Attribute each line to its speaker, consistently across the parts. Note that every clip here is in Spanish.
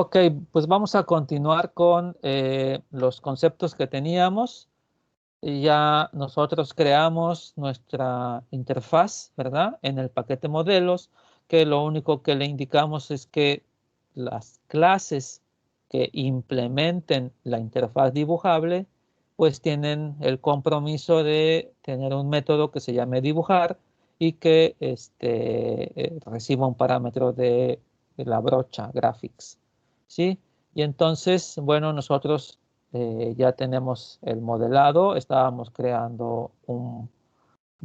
Speaker 1: Ok, pues vamos a continuar con los conceptos que teníamos. Y ya nosotros creamos nuestra interfaz, ¿verdad? En el paquete modelos, que lo único que le indicamos es que las clases que implementen la interfaz dibujable, pues tienen el compromiso de tener un método que se llame dibujar y que reciba un parámetro de la brocha graphics, ¿sí? Y entonces, bueno, nosotros ya tenemos el modelado, estábamos creando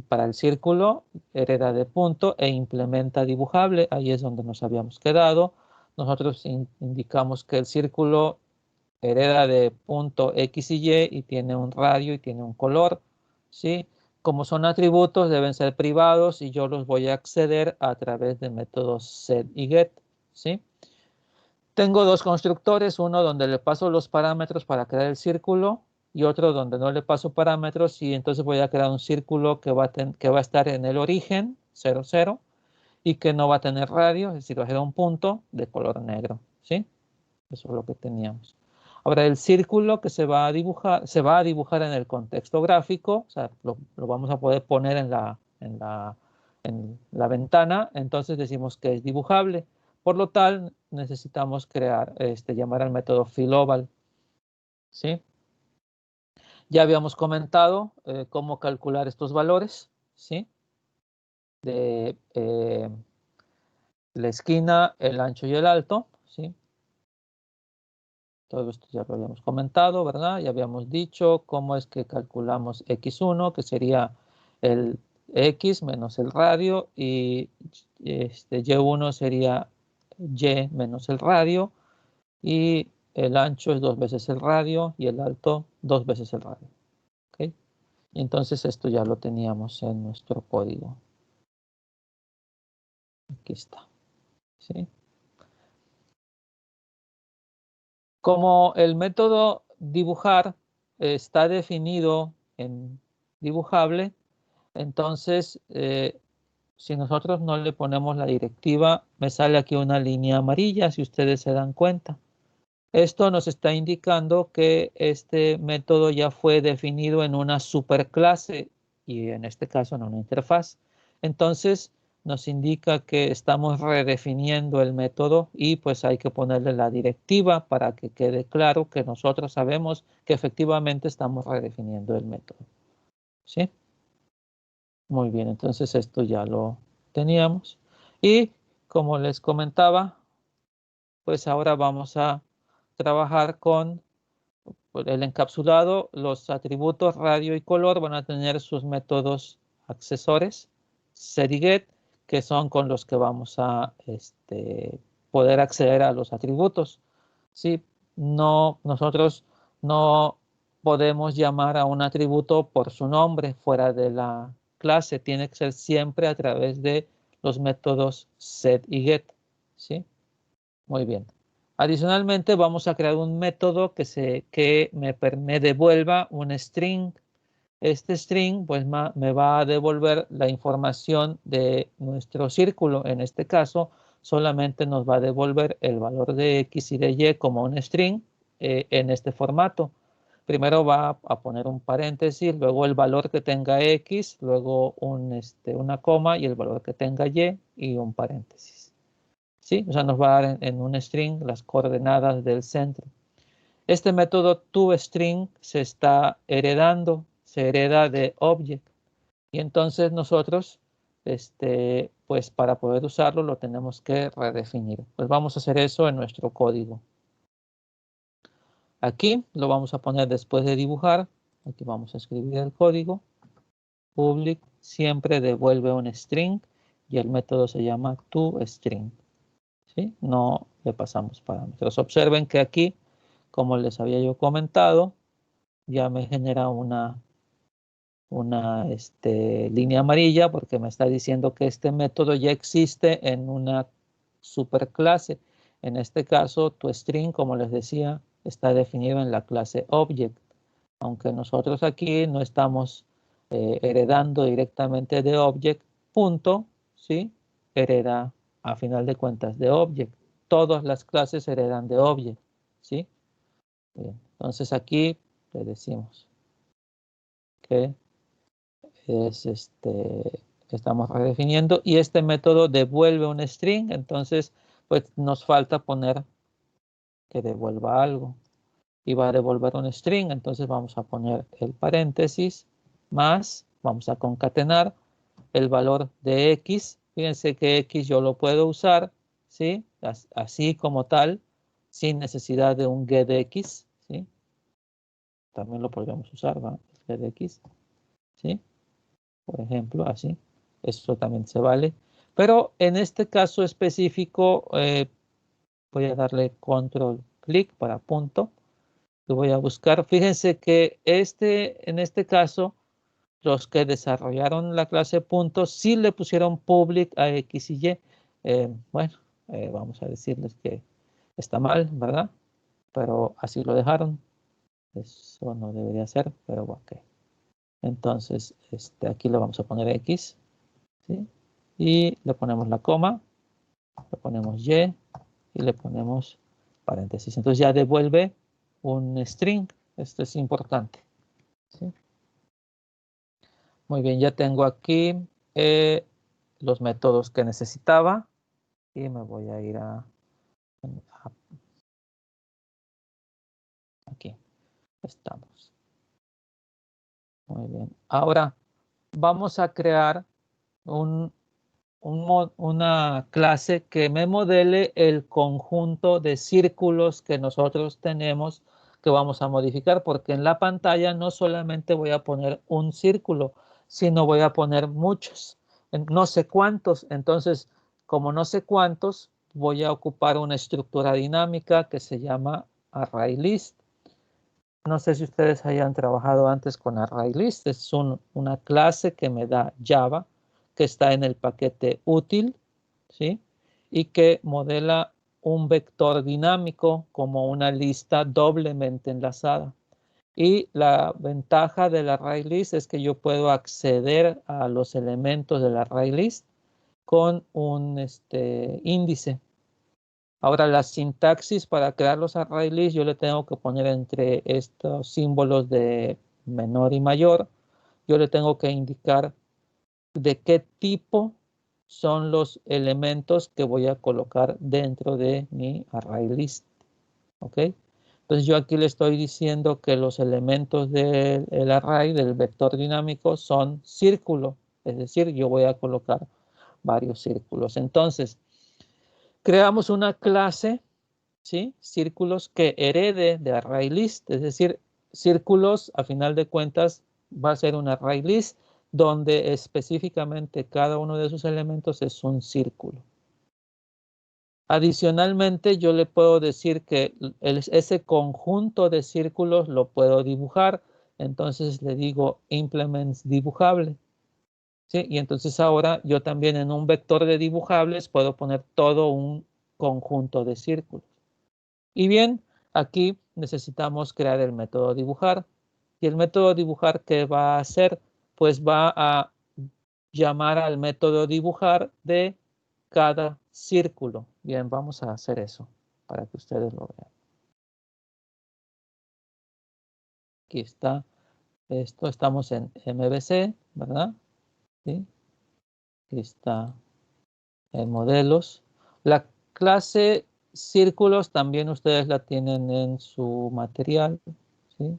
Speaker 1: para el círculo, hereda de punto e implementa dibujable, ahí es donde nos habíamos quedado. Nosotros indicamos que el círculo hereda de punto X y Y tiene un radio y tiene un color, ¿sí? Como son atributos, deben ser privados y yo los voy a acceder a través de métodos set y get, ¿sí? Tengo dos constructores, uno donde le paso los parámetros para crear el círculo y otro donde no le paso parámetros y entonces voy a crear un círculo que va a estar en el origen, 0, 0, y que no va a tener radio, es decir, va a ser un punto de color negro, ¿sí? Eso es lo que teníamos. Ahora, el círculo que se va a dibujar en el contexto gráfico, o sea, lo vamos a poder poner en la ventana, entonces decimos que es dibujable. Por lo tal, necesitamos llamar al método filloval, ¿sí? Ya habíamos comentado cómo calcular estos valores, ¿sí? De la esquina, el ancho y el alto, ¿sí? Todo esto ya lo habíamos comentado, ¿verdad? Ya habíamos dicho cómo es que calculamos x1, que sería el x menos el radio, y y1 sería y menos el radio, y el ancho es 2 veces el radio, y el alto 2 veces el radio. ¿Okay? Y entonces esto ya lo teníamos en nuestro código. Aquí está. ¿Sí? Como el método dibujar está definido en dibujable, entonces si nosotros no le ponemos la directiva, me sale aquí una línea amarilla, si ustedes se dan cuenta. Esto nos está indicando que este método ya fue definido en una superclase y en este caso en una interfaz. Entonces nos indica que estamos redefiniendo el método y pues hay que ponerle la directiva para que quede claro que nosotros sabemos que efectivamente estamos redefiniendo el método. ¿Sí? Muy bien, entonces esto ya lo teníamos. Y como les comentaba, pues ahora vamos a trabajar con el encapsulado. Los atributos radio y color van a tener sus métodos accesores, set y get, que son con los que vamos a poder acceder a los atributos. ¿Sí? Nosotros no podemos llamar a un atributo por su nombre fuera de la clase. Tiene que ser siempre a través de los métodos set y get. ¿Sí? Muy bien. Adicionalmente, vamos a crear un método que me devuelva un string. Este string pues, me va a devolver la información de nuestro círculo. En este caso, solamente nos va a devolver el valor de x y de y como un string en este formato. Primero va a poner un paréntesis, luego el valor que tenga x, luego una coma y el valor que tenga y un paréntesis. ¿Sí? O sea, nos va a dar en un string las coordenadas del centro. Este método toString se está heredando, se hereda de object. Y entonces nosotros, pues para poder usarlo lo tenemos que redefinir. Pues vamos a hacer eso en nuestro código. Aquí lo vamos a poner después de dibujar. Aquí vamos a escribir el código. Public siempre devuelve un string y el método se llama toString. ¿Sí? No le pasamos parámetros. Observen que aquí, como les había yo comentado, ya me genera una línea amarilla porque me está diciendo que este método ya existe en una superclase. En este caso, toString, como les decía, está definido en la clase Object. Aunque nosotros aquí no estamos heredando directamente de Object, punto, ¿sí? Hereda a final de cuentas de Object. todas las clases heredan de object, ¿sí? Bien, entonces aquí le decimos que es estamos redefiniendo y este método devuelve un string, entonces pues nos falta poner que devuelva algo y va a devolver un string, entonces vamos a poner el paréntesis más, vamos a concatenar el valor de x. Fíjense que x yo lo puedo usar, ¿sí? Así como tal, sin necesidad de un getX, ¿sí? También lo podríamos usar, ¿va? GetX, ¿sí? Por ejemplo, así. Eso también se vale. Pero en este caso específico, voy a darle control clic para punto. Lo voy a buscar. Fíjense que en este caso, los que desarrollaron la clase punto sí le pusieron public a X y Y. Bueno, vamos a decirles que está mal, ¿verdad? Pero así lo dejaron. Eso no debería ser, pero ok. Entonces, aquí le vamos a poner X, ¿sí? Y le ponemos la coma, le ponemos Y y le ponemos paréntesis. Entonces ya devuelve un string. Esto es importante, ¿sí? Muy bien, ya tengo aquí los métodos que necesitaba y me voy a ir aquí. Estamos. Muy bien. Ahora vamos a crear una clase que me modele el conjunto de círculos que nosotros tenemos que vamos a modificar, porque en la pantalla no solamente voy a poner un círculo, sino voy a poner muchos, no sé cuántos. Entonces, como no sé cuántos, voy a ocupar una estructura dinámica que se llama ArrayList. No sé si ustedes hayan trabajado antes con ArrayList. Es una clase que me da Java, que está en el paquete útil, ¿sí? Y que modela un vector dinámico como una lista doblemente enlazada. Y la ventaja del ArrayList es que yo puedo acceder a los elementos del ArrayList con un índice. Ahora, la sintaxis para crear los array lists, yo le tengo que poner entre estos símbolos de menor y mayor, yo le tengo que indicar de qué tipo son los elementos que voy a colocar dentro de mi array list. ¿Ok? Entonces yo aquí le estoy diciendo que los elementos del array, del vector dinámico, son círculos. Es decir, yo voy a colocar varios círculos. Entonces, creamos una clase, ¿sí? Círculos que herede de ArrayList, es decir, círculos, a final de cuentas, va a ser un ArrayList donde específicamente cada uno de sus elementos es un círculo. Adicionalmente, yo le puedo decir que ese conjunto de círculos lo puedo dibujar, entonces le digo implements dibujable, ¿sí? Y entonces ahora yo también en un vector de dibujables puedo poner todo un conjunto de círculos. Y bien, aquí necesitamos crear el método dibujar. Y el método dibujar, ¿qué va a hacer? Pues va a llamar al método dibujar de cada círculo. Bien, vamos a hacer eso para que ustedes lo vean. Aquí está esto, estamos en MVC, ¿verdad? ¿Sí? Aquí está en modelos. La clase círculos también ustedes la tienen en su material, ¿sí?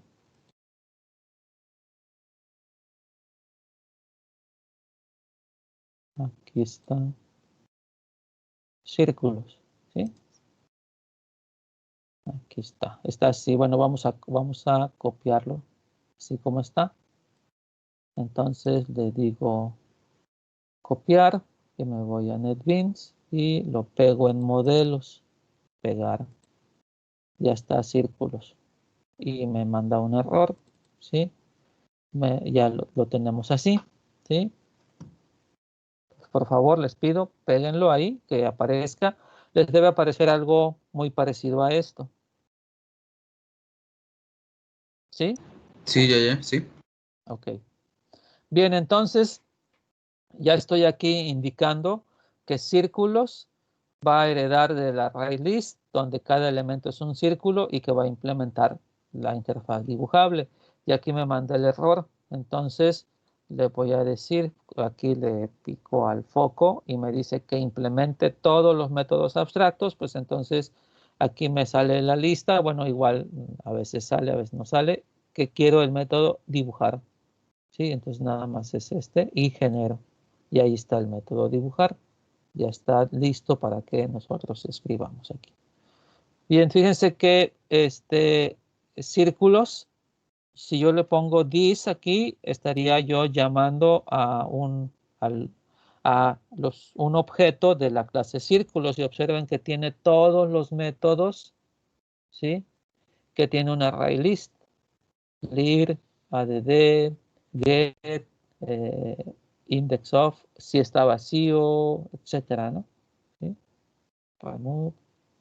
Speaker 1: Aquí están círculos, ¿sí? Aquí está. Está así. Bueno, vamos a copiarlo así como está. Entonces le digo copiar y me voy a NetBeans y lo pego en modelos. Pegar. Ya está círculos. Y me manda un error, ¿sí? Ya lo tenemos así, ¿sí? Por favor, les pido, péguenlo ahí, que aparezca. Les debe aparecer algo muy parecido a esto, ¿sí?
Speaker 2: Sí, ya, sí.
Speaker 1: Ok. Bien, entonces ya estoy aquí indicando que círculos va a heredar del array list, donde cada elemento es un círculo y que va a implementar la interfaz dibujable. Y aquí me manda el error. Entonces le voy a decir, aquí le pico al foco y me dice que implemente todos los métodos abstractos. Pues entonces aquí me sale la lista. Bueno, igual a veces sale, a veces no sale. Que quiero el método dibujar. ¿Sí? Entonces nada más es este y genero. Y ahí está el método dibujar. Ya está listo para que nosotros escribamos aquí. Bien, fíjense que círculos, si yo le pongo this aquí, estaría yo llamando a un objeto de la clase círculos y observen que tiene todos los métodos, ¿sí? Que tiene un array list, lir, add, get, index of, si está vacío, etcétera, ¿no? ¿Sí? Remove,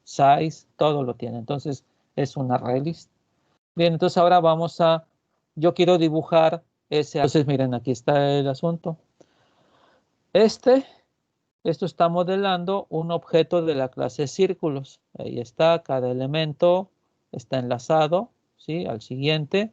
Speaker 1: size, todo lo tiene. Entonces es un array list. Bien, entonces ahora yo quiero dibujar ese. Entonces miren, aquí está el asunto. Esto está modelando un objeto de la clase círculos. Ahí está, cada elemento está enlazado, ¿sí? Al siguiente.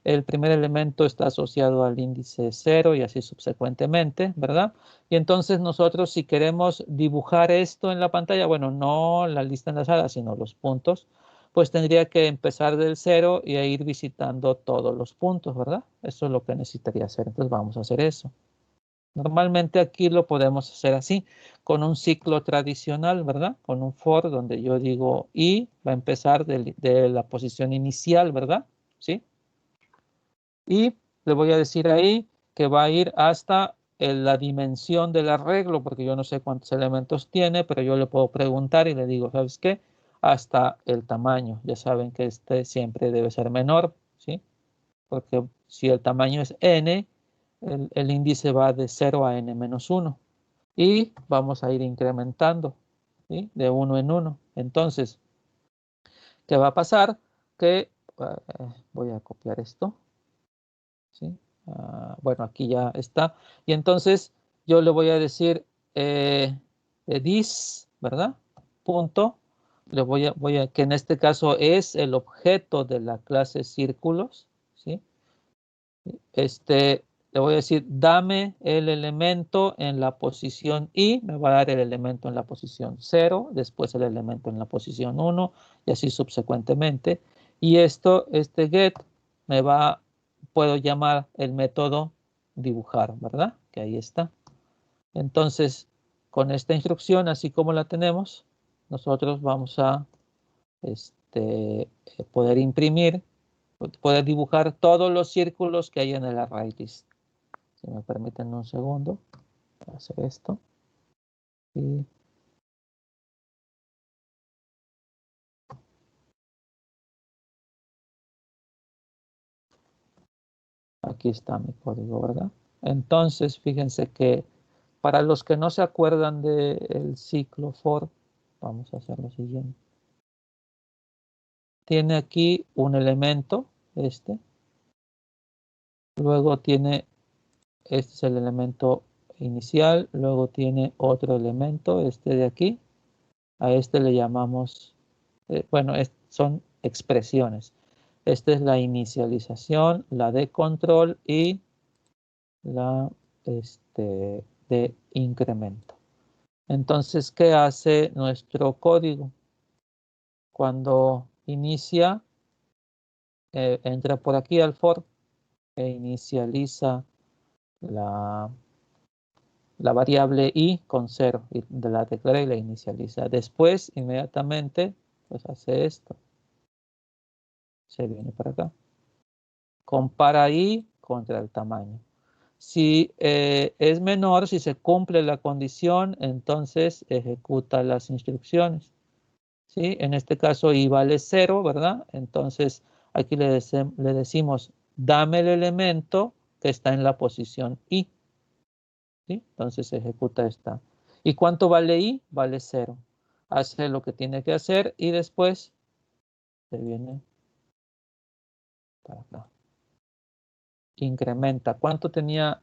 Speaker 1: El primer elemento está asociado al índice 0 y así subsecuentemente, ¿verdad? Y entonces nosotros si queremos dibujar esto en la pantalla, bueno, no la lista enlazada, sino los puntos, pues tendría que empezar del 0 y ir visitando todos los puntos, ¿verdad? Eso es lo que necesitaría hacer. Entonces vamos a hacer eso. Normalmente aquí lo podemos hacer así, con un ciclo tradicional, ¿verdad? Con un for donde yo digo y va a empezar de la posición inicial, ¿verdad? ¿Sí? Y le voy a decir ahí que va a ir hasta la dimensión del arreglo, porque yo no sé cuántos elementos tiene, pero yo le puedo preguntar y le digo, ¿sabes qué? Hasta el tamaño. Ya saben que este siempre debe ser menor, ¿sí? Porque si el tamaño es n, el índice va de 0 a n-1. Y vamos a ir incrementando, ¿sí? De uno en uno. Entonces, ¿qué va a pasar? Que voy a copiar esto. ¿Sí? Bueno, aquí ya está. Y entonces yo le voy a decir this, ¿verdad? Punto. Que en este caso es el objeto de la clase círculos, ¿sí? Le voy a decir, dame el elemento en la posición I, me va a dar el elemento en la posición 0, después el elemento en la posición 1 y así subsecuentemente. Y este get puedo llamar el método dibujar, ¿verdad? Que ahí está. Entonces, con esta instrucción, así como la tenemos, nosotros vamos a poder imprimir, poder dibujar todos los círculos que hay en el array list. Si me permiten un segundo, voy a hacer esto. Y aquí está mi código, ¿verdad? Entonces, fíjense que para los que no se acuerdan del ciclo for, vamos a hacer lo siguiente. Tiene aquí un elemento, luego tiene, este es el elemento inicial, luego tiene otro elemento, este de aquí, a este le llamamos, bueno, son expresiones. Esta es la inicialización, la de control y la de incremento. Entonces, ¿qué hace nuestro código? Cuando inicia, entra por aquí al for e inicializa la variable i con 0 y la declara y la inicializa. Después, inmediatamente, pues hace esto. Se viene para acá. Compara i contra el tamaño. Si es menor, si se cumple la condición, entonces ejecuta las instrucciones. ¿Sí? En este caso i vale 0, ¿verdad? Entonces aquí le decimos, dame el elemento que está en la posición i. ¿Sí? Entonces ejecuta esta. ¿Y cuánto vale i? Vale 0. Hace lo que tiene que hacer y después se viene para acá. Incrementa. ¿Cuánto tenía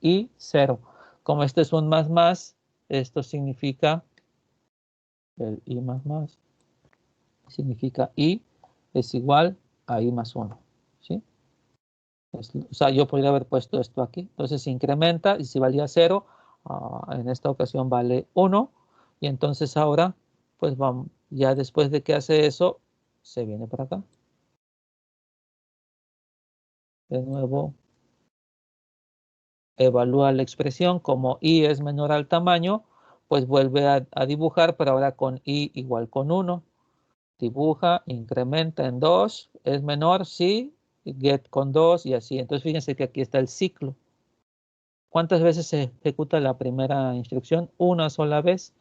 Speaker 1: i? 0. Como este es un más, esto significa el i más significa i es igual a i más 1, ¿sí? O sea, yo podría haber puesto esto aquí. Entonces se incrementa y si valía 0, en esta ocasión vale 1. Y entonces ahora, pues vamos, ya después de que hace eso, se viene para acá. De nuevo, evalúa la expresión. Como i es menor al tamaño, pues vuelve a dibujar, pero ahora con i igual con 1. Dibuja, incrementa en 2, es menor, sí, get con 2 y así. Entonces fíjense que aquí está el ciclo. ¿Cuántas veces se ejecuta la primera instrucción? Una sola vez.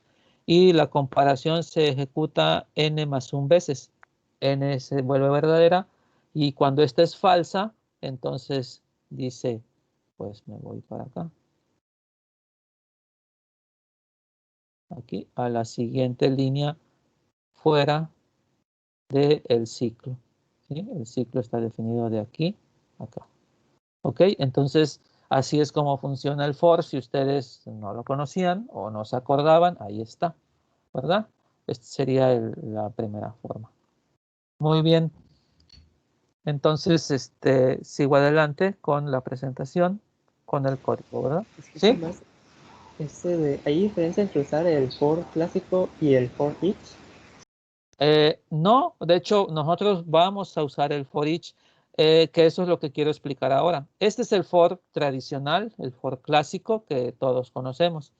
Speaker 1: Y la comparación se ejecuta n más 1 veces. N se vuelve verdadera y cuando esta es falsa, entonces dice, pues me voy para acá. Aquí a la siguiente línea fuera del ciclo. ¿Sí? El ciclo está definido de aquí a acá. ¿Ok? Entonces, así es como funciona el for. Si ustedes no lo conocían o no se acordaban, ahí está, ¿verdad? Esta sería la primera forma. Muy bien. Entonces, sigo adelante con la presentación, con el código, ¿verdad?
Speaker 2: Disculpa
Speaker 1: ¿Sí?
Speaker 2: más. ¿Hay diferencia entre usar el for clásico y el for each?
Speaker 1: No, de hecho, nosotros vamos a usar el for each, que eso es lo que quiero explicar ahora. Este es el for tradicional, el for clásico que todos conocemos.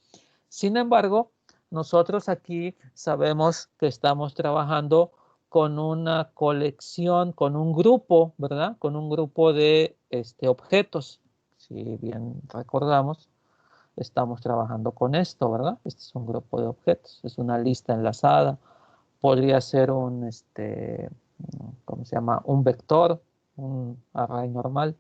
Speaker 1: Sin embargo, nosotros aquí sabemos que estamos trabajando con una colección, con un grupo, ¿verdad? Con un grupo de objetos. Si bien recordamos, estamos trabajando con esto, ¿verdad? Este es un grupo de objetos, es una lista enlazada. Podría ser ¿cómo se llama? Un vector, un array normal.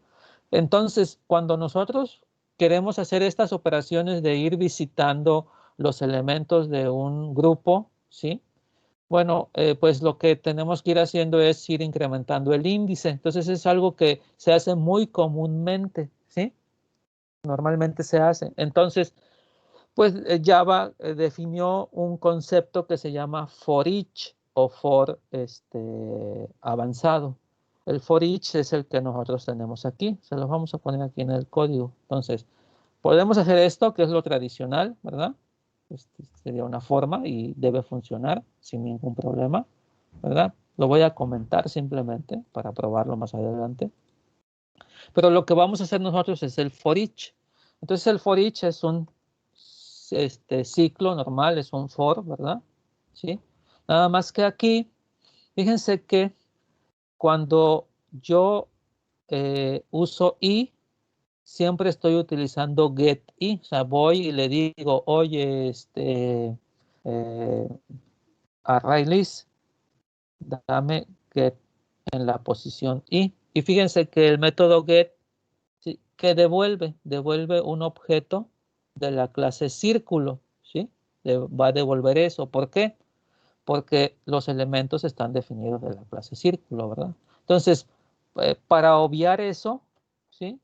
Speaker 1: Entonces, cuando nosotros queremos hacer estas operaciones de ir visitando los elementos de un grupo, ¿sí? Bueno, pues lo que tenemos que ir haciendo es ir incrementando el índice. Entonces es algo que se hace muy comúnmente, ¿sí? Normalmente se hace. Entonces, pues Java definió un concepto que se llama for each o for avanzado. El for each es el que nosotros tenemos aquí. Se los vamos a poner aquí en el código. Entonces, podemos hacer esto, que es lo tradicional, ¿verdad? Sería una forma y debe funcionar sin ningún problema, ¿verdad? Lo voy a comentar simplemente para probarlo más adelante. Pero lo que vamos a hacer nosotros es el for each. Entonces el for each es un ciclo normal, es un for, ¿verdad? ¿Sí? Nada más que aquí, fíjense que cuando yo uso i, siempre estoy utilizando get i. O sea, voy y le digo, oye, eh, array list, dame get en la posición i. Y fíjense que el método get, ¿sí? Que devuelve un objeto de la clase círculo, ¿sí? Va a devolver eso. ¿Por qué? Porque los elementos están definidos de la clase círculo, ¿verdad? Entonces, para obviar eso, ¿sí?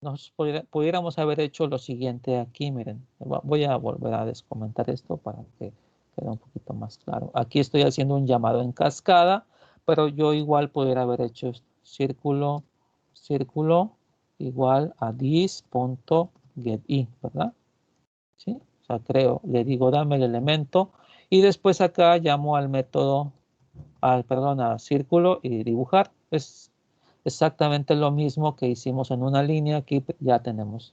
Speaker 1: Nos pudiéramos haber hecho lo siguiente aquí, miren. Voy a volver a descomentar esto para que quede un poquito más claro. Aquí estoy haciendo un llamado en cascada, pero yo igual pudiera haber hecho círculo, círculo, igual a this.getI, ¿verdad? ¿Sí? O sea, le digo, dame el elemento, y después acá llamo al método, perdón, a círculo y dibujar. Es exactamente lo mismo que hicimos en una línea. Aquí ya tenemos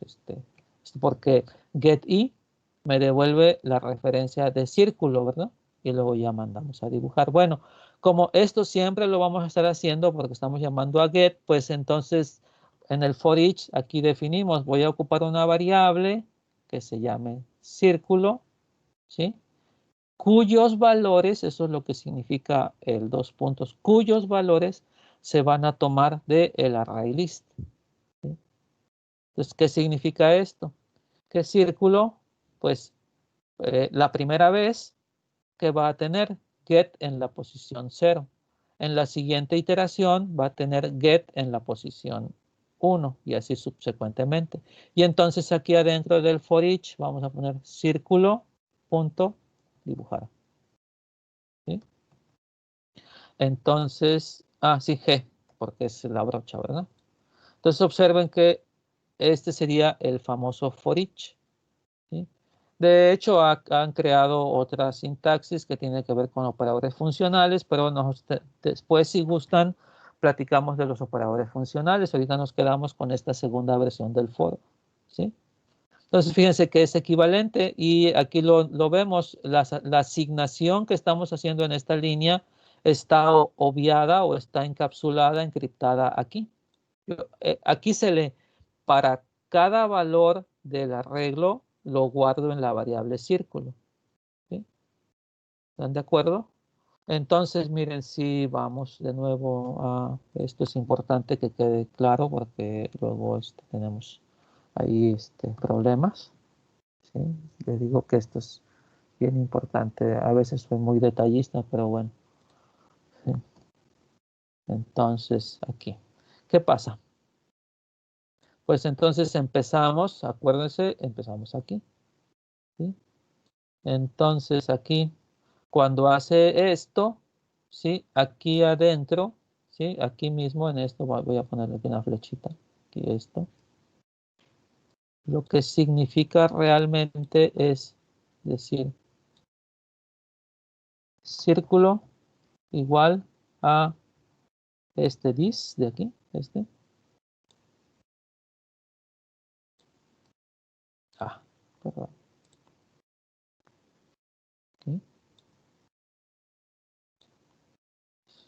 Speaker 1: porque getI me devuelve la referencia de círculo, ¿verdad? Y luego ya mandamos a dibujar. Bueno, como esto siempre lo vamos a estar haciendo porque estamos llamando a get, pues entonces en el for each aquí definimos, voy a ocupar una variable que se llame círculo, ¿sí? Cuyos valores, eso es lo que significa el 2 puntos, cuyos valores se van a tomar del array list. ¿Sí? Entonces, ¿qué significa esto? Que círculo, pues la primera vez que va a tener get en la posición 0. En la siguiente iteración va a tener get en la posición 1 y así subsecuentemente. Y entonces aquí adentro del for each vamos a poner círculo punto dibujar. Entonces, sí, G, porque es la brocha, ¿verdad? Entonces observen que este sería el famoso for each, ¿sí? De hecho, han creado otra sintaxis que tiene que ver con operadores funcionales, pero después, si gustan, platicamos de los operadores funcionales. Ahorita nos quedamos con esta segunda versión del for, ¿sí? Entonces, fíjense que es equivalente y aquí lo vemos, la asignación que estamos haciendo en esta línea está obviada o está encapsulada, encriptada aquí. Aquí para cada valor del arreglo, lo guardo en la variable círculo, ¿sí? ¿Están de acuerdo? Entonces, miren, si vamos de nuevo a esto, es importante que quede claro porque luego tenemos ahí problemas, ¿sí? Les digo que esto es bien importante. A veces soy muy detallista, pero bueno, ¿sí? Entonces, aquí, ¿qué pasa? Pues entonces empezamos, acuérdense, empezamos aquí, ¿sí? Entonces aquí, cuando hace esto, ¿sí? Aquí adentro, ¿sí? Aquí mismo en esto, voy a ponerle aquí una flechita, aquí esto. Lo que significa realmente es decir, círculo igual a este this de aquí, perdón. Aquí.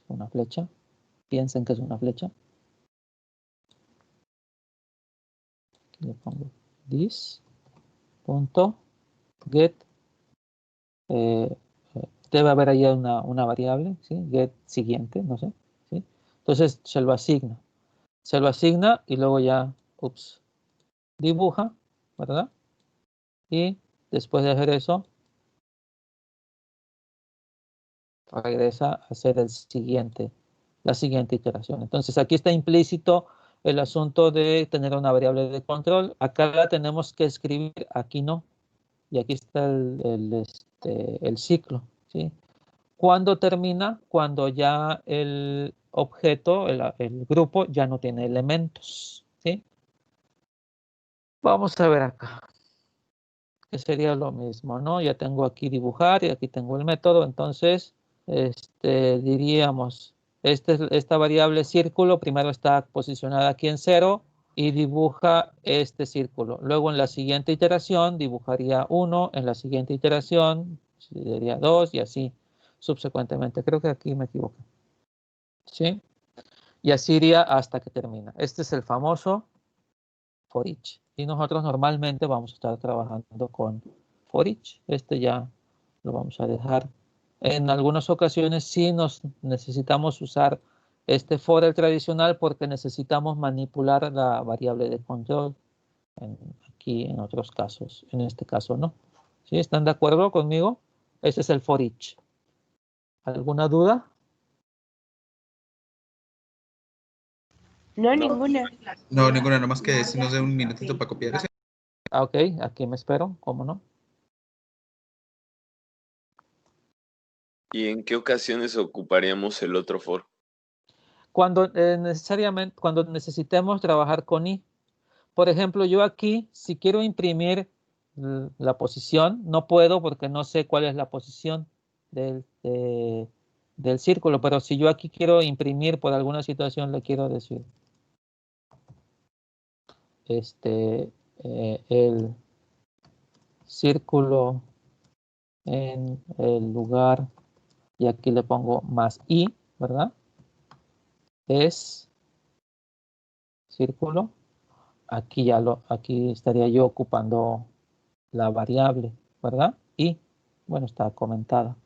Speaker 1: Una flecha. Piensen que es una flecha. Aquí le pongo this punto get. Debe haber ahí una variable, ¿sí? Get siguiente, no sé, ¿sí? Entonces se lo asigna. Se lo asigna y luego ya, dibuja, ¿verdad? Y después de hacer eso, regresa a hacer la siguiente iteración. Entonces aquí está implícito el asunto de tener una variable de control. Acá la tenemos que escribir, aquí no. Y aquí está el ciclo, ¿sí? ¿Cuándo termina? Cuando ya el objeto, el grupo, ya no tiene elementos, ¿sí? Vamos a ver acá, que sería lo mismo, ¿no? Ya tengo aquí dibujar y aquí tengo el método, entonces, diríamos, esta variable círculo primero está posicionada aquí en 0 y dibuja este círculo. Luego en la siguiente iteración dibujaría 1, en la siguiente iteración sería 2 y así subsecuentemente. Creo que aquí me equivoqué, ¿sí? Y así iría hasta que termina. Este es el famoso for each. Y nosotros normalmente vamos a estar trabajando con for each. Este ya lo vamos a dejar. En algunas ocasiones sí necesitamos usar este for el tradicional porque necesitamos manipular la variable de control. Aquí en otros casos, en este caso no. ¿Sí? ¿Están de acuerdo conmigo? Este es el for each. ¿Alguna duda?
Speaker 3: No, ninguna.
Speaker 4: No, ninguna, nomás que si nos dé un minutito para copiar ese.
Speaker 1: Ok, aquí me espero, ¿cómo no?
Speaker 5: ¿Y en qué ocasiones ocuparíamos el otro for?
Speaker 1: Cuando necesariamente, cuando necesitemos trabajar con i. Por ejemplo, yo aquí, si quiero imprimir la posición, no puedo porque no sé cuál es la posición del círculo, pero si yo aquí quiero imprimir por alguna situación, le quiero decir el círculo en el lugar, y aquí le pongo más i, ¿verdad? Es círculo. Aquí estaría yo ocupando la variable, ¿verdad? Y, bueno, está comentada.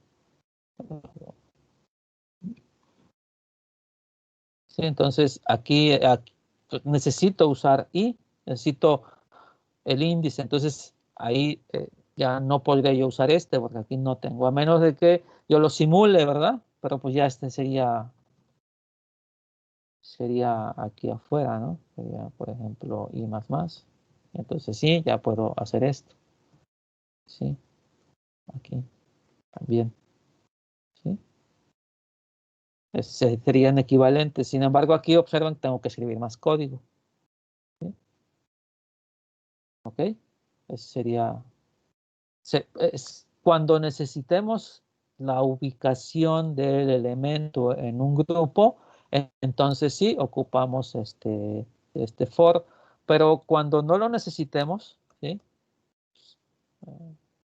Speaker 1: Sí, entonces aquí pues, necesito usar y, necesito el índice, entonces ahí ya no podría yo usar porque aquí no tengo, a menos de que yo lo simule, ¿verdad? Pero pues ya sería aquí afuera, ¿no? Sería, por ejemplo, i más más. Entonces sí, ya puedo hacer esto. Sí, aquí también. ¿Sí? Serían equivalentes. Sin embargo, aquí observan que tengo que escribir más código. ¿Sí? ¿Ok? Ese sería... cuando necesitemos la ubicación del elemento en un grupo, entonces sí ocupamos este for, pero cuando no lo necesitemos, ¿sí?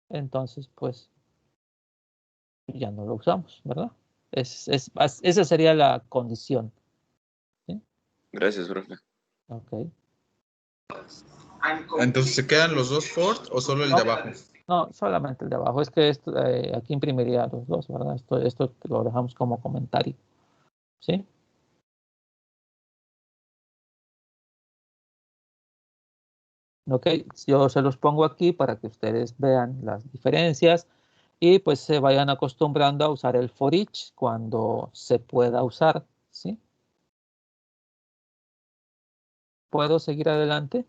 Speaker 1: Entonces pues ya no lo usamos, ¿verdad? Esa sería la condición. ¿Sí?
Speaker 5: Gracias, profe.
Speaker 1: Ok.
Speaker 4: Entonces, ¿se quedan los dos for o solo el de abajo?
Speaker 1: No, solamente el de abajo. Es que esto, aquí imprimiría los dos, ¿verdad? Esto lo dejamos como comentario. ¿Sí? Ok, yo se los pongo aquí para que ustedes vean las diferencias y pues se vayan acostumbrando a usar el for each cuando se pueda usar, ¿sí? ¿Puedo seguir adelante?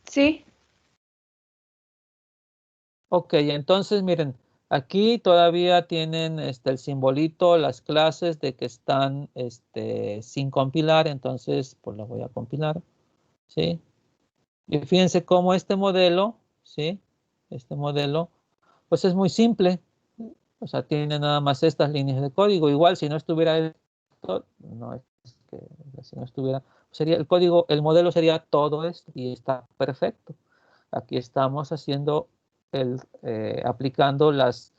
Speaker 3: Sí.
Speaker 1: Ok, entonces miren, aquí todavía tienen el simbolito, las clases de que están sin compilar, entonces pues lo voy a compilar, ¿sí? Y fíjense cómo este modelo, ¿sí? Este modelo, pues es muy simple. O sea, tiene nada más estas líneas de código. Igual, si no estuviera esto, no es que si no estuviera, sería el código, el modelo sería todo esto y está perfecto. Aquí estamos haciendo aplicando las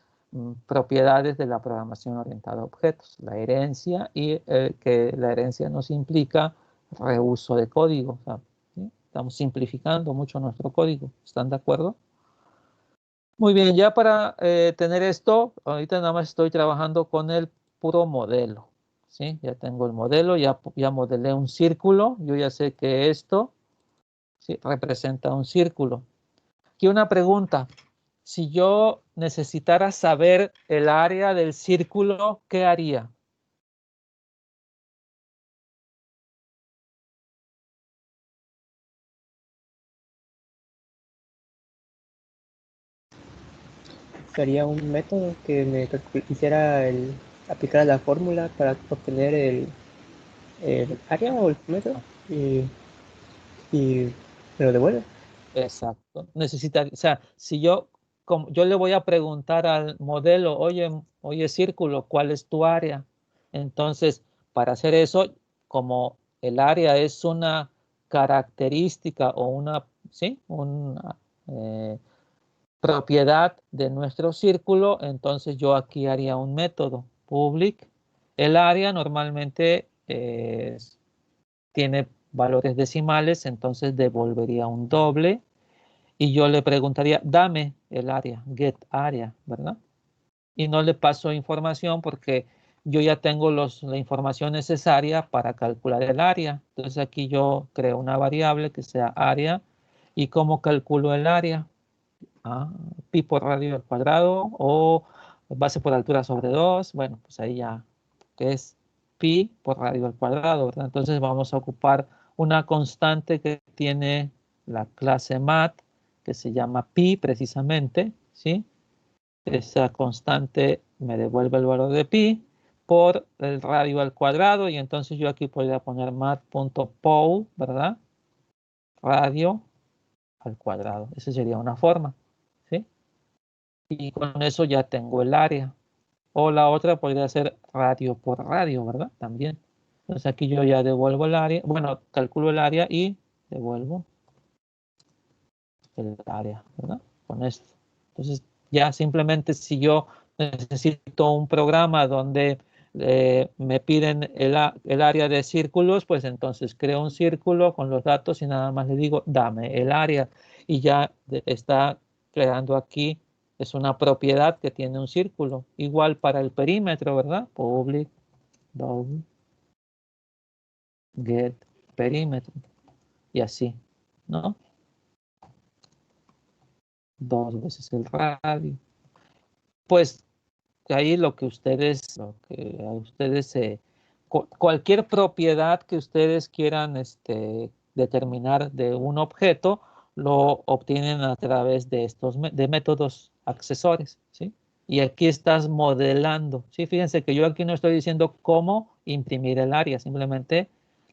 Speaker 1: propiedades de la programación orientada a objetos, la herencia y que la herencia nos implica reuso de código. O sea, ¿sí? Estamos simplificando mucho nuestro código. ¿Están de acuerdo? Muy bien, ya para tener esto, ahorita nada más estoy trabajando con el puro modelo. ¿Sí? Ya tengo el modelo, ya modelé un círculo. Yo ya sé que esto, ¿sí?, representa un círculo. Aquí una pregunta. Si yo necesitara saber el área del círculo, ¿qué haría?
Speaker 2: Sería un método que hiciera aplicar la fórmula para obtener el área o el método y me lo devuelve.
Speaker 1: Exacto. O sea, si yo le voy a preguntar al modelo, oye, círculo, ¿cuál es tu área? Entonces, para hacer eso, como el área es una característica o una propiedad de nuestro círculo, entonces yo aquí haría un método public. El área normalmente tiene valores decimales, entonces devolvería un doble y yo le preguntaría, dame el área, get área, ¿verdad? Y no le paso información porque yo ya tengo la información necesaria para calcular el área. Entonces aquí yo creo una variable que sea área. ¿Y cómo calculo el área? Pi por radio al cuadrado o base por altura sobre 2. Bueno, pues ahí ya, que es pi por radio al cuadrado, ¿verdad? Entonces vamos a ocupar una constante que tiene la clase mat, que se llama pi precisamente, ¿sí? Esa constante me devuelve el valor de pi por el radio al cuadrado y entonces yo aquí podría poner mat.pow, ¿verdad? Radio al cuadrado. Esa sería una forma, ¿sí? Y con eso ya tengo el área. O la otra podría ser radio por radio, ¿verdad? También. Entonces aquí yo ya devuelvo el área. Bueno, calculo el área y devuelvo el área, ¿verdad? Con esto. Entonces ya simplemente si yo necesito un programa donde me piden el área de círculos, pues entonces creo un círculo con los datos y nada más le digo, dame el área. Y ya está creando aquí, es una propiedad que tiene un círculo. Igual para el perímetro, ¿verdad? Public, double, get, perímetro. Y así, ¿no? Dos veces el radio. Pues ahí lo que a ustedes cualquier propiedad que ustedes quieran determinar de un objeto, lo obtienen a través de estos de métodos accesorios, ¿sí? y aquí estás modelando. ¿Sí? Fíjense que yo aquí no estoy diciendo cómo imprimir el área, simplemente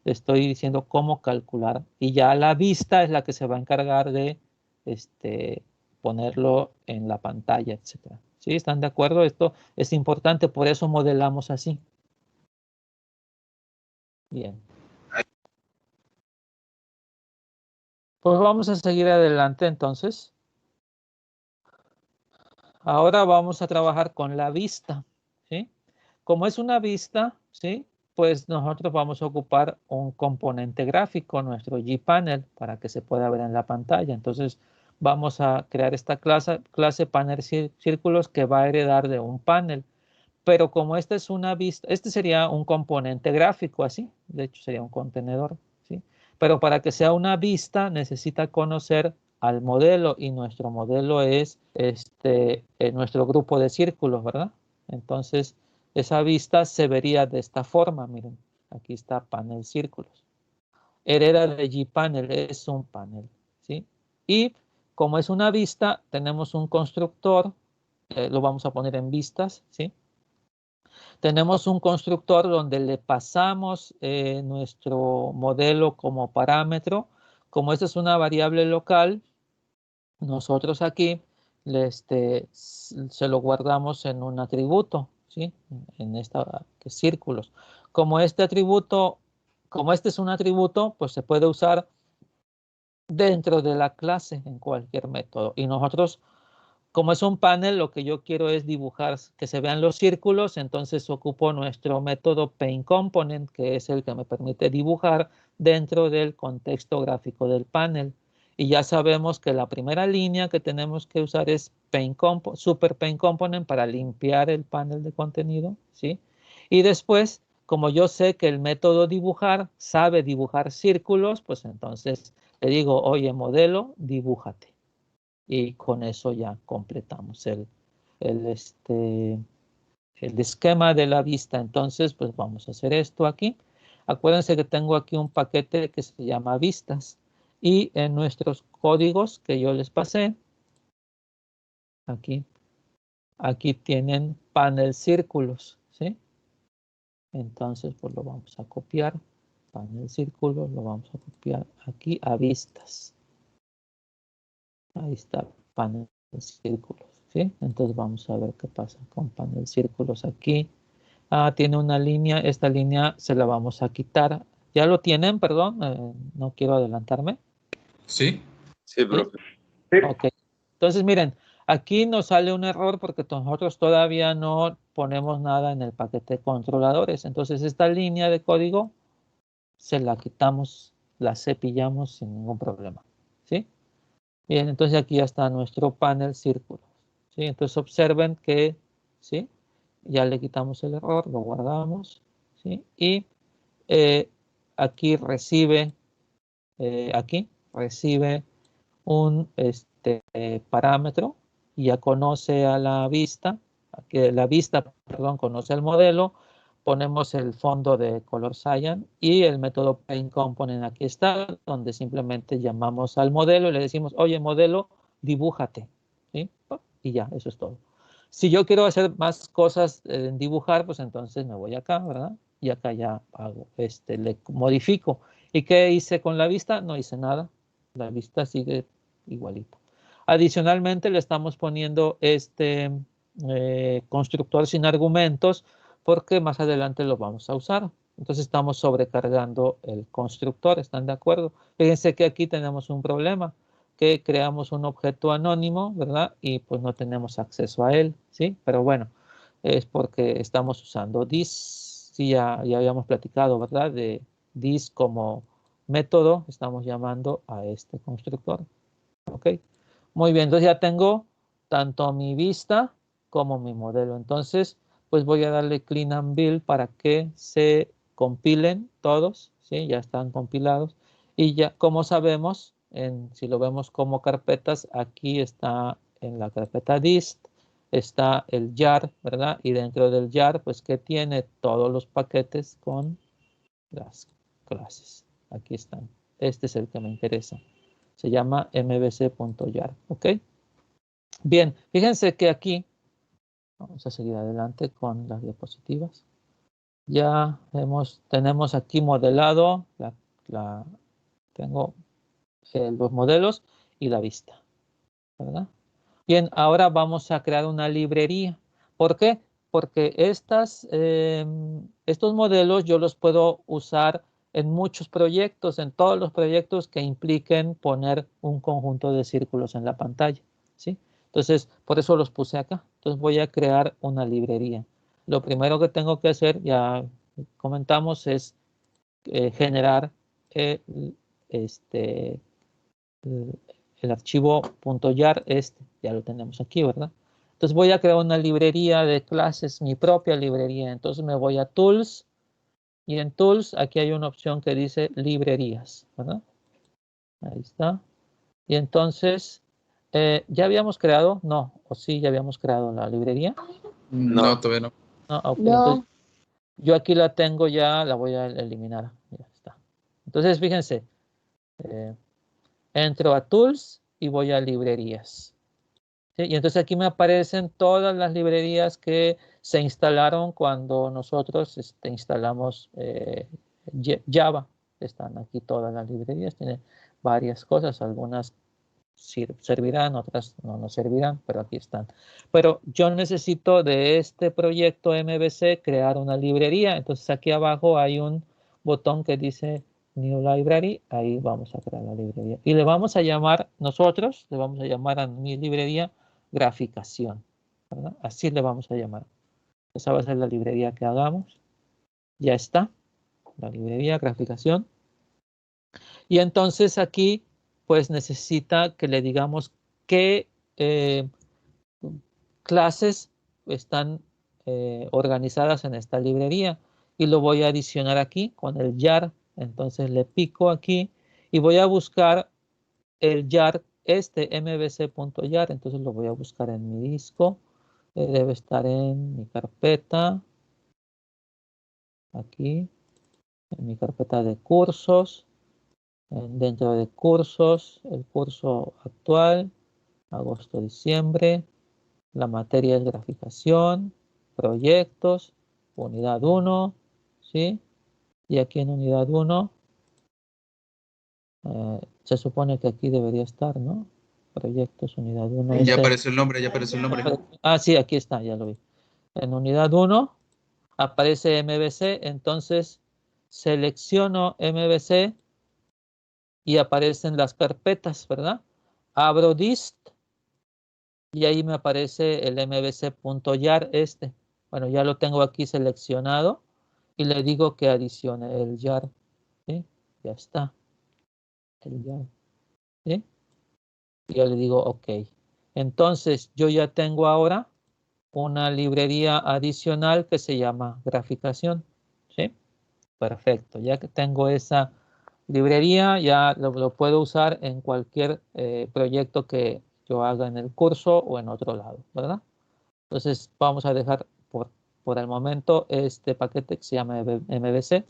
Speaker 1: le estoy diciendo cómo calcular. Y ya la vista es la que se va a encargar de ponerlo en la pantalla, etcétera. ¿Sí? ¿Están de acuerdo? Esto es importante, por eso modelamos así. Bien. Pues vamos a seguir adelante entonces. Ahora vamos a trabajar con la vista, ¿sí? Como es una vista, ¿sí? Pues nosotros vamos a ocupar un componente gráfico, nuestro G-Panel, para que se pueda ver en la pantalla. Entonces vamos a crear esta clase panel círculos que va a heredar de un panel. Pero como esta es una vista, este sería un componente gráfico así, de hecho sería un contenedor, ¿sí? Pero para que sea una vista necesita conocer al modelo y nuestro modelo es nuestro grupo de círculos, ¿verdad? Entonces esa vista se vería de esta forma, miren, aquí está panel círculos. Hereda de G-Panel es un panel, ¿sí? Y como es una vista, tenemos un constructor, lo vamos a poner en vistas, ¿sí? Tenemos un constructor donde le pasamos nuestro modelo como parámetro. Como esta es una variable local, nosotros aquí se lo guardamos en un atributo, ¿sí? En esta que es círculos. Como este atributo, como este es un atributo, pues se puede usar dentro de la clase en cualquier método. Y nosotros, como es un panel, lo que yo quiero es dibujar, que se vean los círculos, entonces ocupo nuestro método paintComponent, que es el que me permite dibujar dentro del contexto gráfico del panel. Y ya sabemos que la primera línea que tenemos que usar es Super paintComponent para limpiar el panel de contenido, ¿sí? Y después, como yo sé que el método dibujar sabe dibujar círculos, pues entonces le digo, oye, modelo, dibújate. Y con eso ya completamos el esquema de la vista. Entonces, pues vamos a hacer esto aquí. Acuérdense que tengo aquí un paquete que se llama vistas. Y en nuestros códigos que yo les pasé, aquí tienen panel círculos, ¿sí? Entonces, pues lo vamos a copiar. Panel círculos, lo vamos a copiar aquí a vistas. Ahí está, panel círculos, ¿sí? Entonces vamos a ver qué pasa con panel círculos aquí. Tiene una línea, esta línea se la vamos a quitar. ¿Ya lo tienen? Perdón, no quiero adelantarme.
Speaker 4: ¿Sí?
Speaker 5: Sí, profe.
Speaker 1: Ok. Entonces, miren, aquí nos sale un error porque nosotros todavía no ponemos nada en el paquete de controladores. Entonces, esta línea de código se la quitamos, la cepillamos sin ningún problema, ¿sí? Bien, entonces aquí ya está nuestro panel círculos, ¿sí? Entonces observen que, ¿sí? Ya le quitamos el error, lo guardamos, ¿sí? Y aquí recibe un parámetro y ya conoce a la vista, perdón, conoce el modelo, ponemos el fondo de color cyan y el método paintComponent aquí está, donde simplemente llamamos al modelo y le decimos, oye, modelo, dibújate, ¿sí? Y ya, eso es todo. Si yo quiero hacer más cosas en dibujar, pues entonces me voy acá, ¿verdad? Y acá ya hago, le modifico. ¿Y qué hice con la vista? No hice nada. La vista sigue igualito. Adicionalmente le estamos poniendo este constructor sin argumentos porque más adelante lo vamos a usar. Entonces estamos sobrecargando el constructor, ¿están de acuerdo? Fíjense que aquí tenemos un problema, que creamos un objeto anónimo, ¿verdad? Y pues no tenemos acceso a él, ¿sí? Pero bueno, es porque estamos usando this, sí, ya habíamos platicado, ¿verdad? De this como método, estamos llamando a este constructor, ¿ok? Muy bien, entonces ya tengo tanto mi vista como mi modelo. Entonces, pues voy a darle clean and build para que se compilen todos, ¿sí? Ya están compilados. Y ya, como sabemos, si lo vemos como carpetas, aquí está en la carpeta dist, está el jar, ¿verdad? Y dentro del jar, pues que tiene todos los paquetes con las clases. Aquí están. Este es el que me interesa. Se llama mbc.jar, ¿ok? Bien, fíjense que aquí Vamos a seguir adelante con las diapositivas. Ya tenemos aquí modelado, tengo los modelos y la vista, ¿verdad? Bien, ahora vamos a crear una librería. ¿Por qué? Porque estos modelos yo los puedo usar en muchos proyectos, en todos los proyectos que impliquen poner un conjunto de círculos en la pantalla, ¿sí? Entonces, por eso los puse acá. Entonces voy a crear una librería. Lo primero que tengo que hacer, ya comentamos, es generar el archivo .jar ya lo tenemos aquí, ¿verdad? Entonces voy a crear una librería de clases, mi propia librería. Entonces me voy a Tools y en Tools aquí hay una opción que dice librerías, ¿verdad? Ahí está. Y entonces, ¿ya habíamos creado? No, o sí, ya habíamos creado la librería.
Speaker 4: No, todavía no.
Speaker 1: No, ok, entonces yo aquí la tengo ya, la voy a eliminar. Ya está. Entonces, fíjense, entro a Tools y voy a librerías. ¿Sí? Y entonces aquí me aparecen todas las librerías que se instalaron cuando nosotros instalamos Java. Están aquí todas las librerías, tienen varias cosas, algunas servirán, otras no nos servirán, pero aquí están. Pero yo necesito de este proyecto MVC crear una librería, entonces aquí abajo hay un botón que dice New Library, ahí vamos a crear la librería. Y le vamos a llamar, nosotros le vamos a llamar a mi librería graficación, ¿verdad? Así le vamos a llamar. Esa va a ser la librería que hagamos. Ya está, la librería graficación. Y entonces aquí, pues necesita que le digamos qué clases están organizadas en esta librería. Y lo voy a adicionar aquí con el jar. Entonces le pico aquí y voy a buscar el jar, mbc.jar. Entonces lo voy a buscar en mi disco. Debe estar en mi carpeta. Aquí, en mi carpeta de cursos. Dentro de cursos, el curso actual, agosto-diciembre. La materia es graficación, proyectos, unidad 1, ¿sí? Y aquí en unidad 1, se supone que aquí debería estar, ¿no? Proyectos, unidad 1.
Speaker 4: Ya apareció el nombre, ya apareció el nombre.
Speaker 1: Ah, sí, aquí está, ya lo vi. En unidad 1 aparece MVC, entonces selecciono MVC y aparecen las carpetas, ¿verdad? Abro dist y ahí me aparece el mbc.jar Bueno, ya lo tengo aquí seleccionado y le digo que adicione el jar. ¿Sí? Ya está. El jar. ¿Sí? Y yo le digo OK. Entonces yo ya tengo ahora una librería adicional que se llama graficación. ¿Sí? Perfecto. Ya que tengo esa librería, ya lo puedo usar en cualquier proyecto que yo haga en el curso o en otro lado, ¿verdad? Entonces vamos a dejar por el momento este paquete que se llama MVC.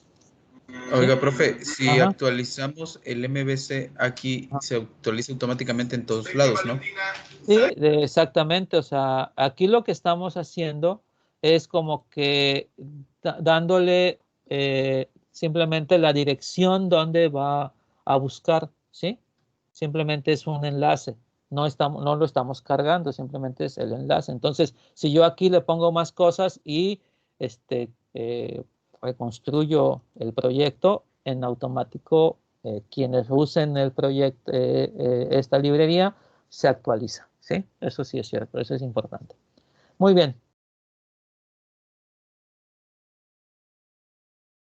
Speaker 4: Oiga,
Speaker 1: ¿Sí?
Speaker 4: profe, si
Speaker 1: Ajá.
Speaker 4: actualizamos el MVC aquí, se actualiza automáticamente en todos lados, ¿no?
Speaker 1: Sí, exactamente. O sea, aquí lo que estamos haciendo es como que dándole simplemente la dirección donde va a buscar, ¿sí? Simplemente es un enlace. No lo estamos cargando, simplemente es el enlace. Entonces, si yo aquí le pongo más cosas y reconstruyo el proyecto, en automático quienes usen el proyecto, esta librería, se actualiza, ¿sí? Eso sí es cierto, eso es importante. Muy bien,